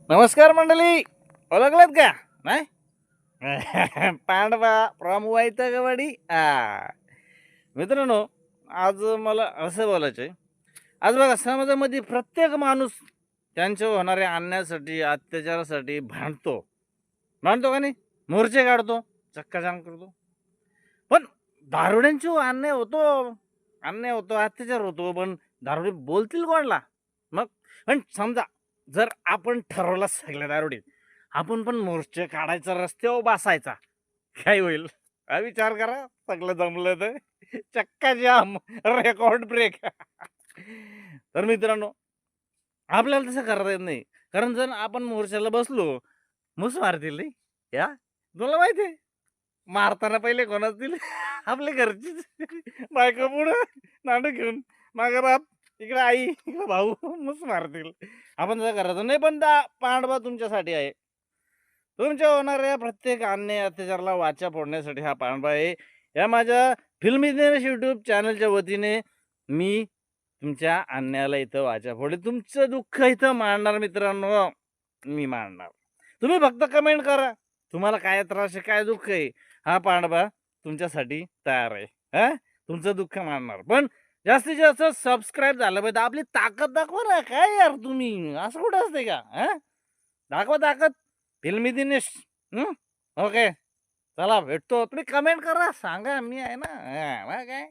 नमस्कार मंडळी. ओळखलात का? नाही? पांडवा फ्रॉम वैतगवाडी. मित्रांनो, आज मला असं बोलायचं आहे. आज बघा, समाजामध्ये प्रत्येक माणूस त्यांच्या होणाऱ्या अन्यायासाठी, अत्याचारासाठी भांडतो. भांडतो का नाही? मोर्चे काढतो, चक्काजाम करतो. पण दारुड्यांची अन्याय होतो, अत्याचार होतो. पण दारुडे बोलतील कोणाला? मग पण समजा, जर आपण ठरवलं सगळ्या दारुडे, आपण पण मोर्चे काढायचा, रस्त्यावर बसायचा, काय होईल? हा विचार करा. सगळं जमलं तर चक्का जाम, रेकॉर्ड ब्रेक. तर मित्रांनो, आपल्याला तसं करता येत नाही. कारण जर आपण मोर्चाला बसलो, मुस मारतील रे. या तुला माहिती आहे, मारताना पहिले कोणाच दिले? आपल्या घरचीच. बायका पुढं नांडू घेऊन, मागं बाप, इकडे आई, इकडे भाऊ, मुस मारतील. आपण तसं करायचं नाही. पण पांडवा तुमच्यासाठी आहे. तुमच्या होणाऱ्या प्रत्येक अन्याय अत्याचाराला वाचा फोडण्यासाठी हा पांडवा आहे. या माझ्या फिल्मी दिनेश यूट्यूब चॅनलच्या वतीने मी तुमच्या अन्यायाला इथं वाचा फोडेल. तुमचं दुःख इथं मांडणार मित्रांनो, मी मांडणार. तुम्ही फक्त कमेंट करा. तुम्हाला काय त्रास आहे, काय दुःख आहे? हा पांडवा तुमच्यासाठी तयार आहे. हां? तुमचं दुःख मांडणार. पण जास्तीत जास्त सबस्क्राईब झालं पाहिजे. आपली ताकद दाखवा ना. काय यार तुम्ही? असं कुठं असतंय का? दाखवा ताकद. फिल्मी दिनेश. ओके. चला भेटतो. तुम्ही कमेंट करा. सांगा मी आहे ना. मग काय?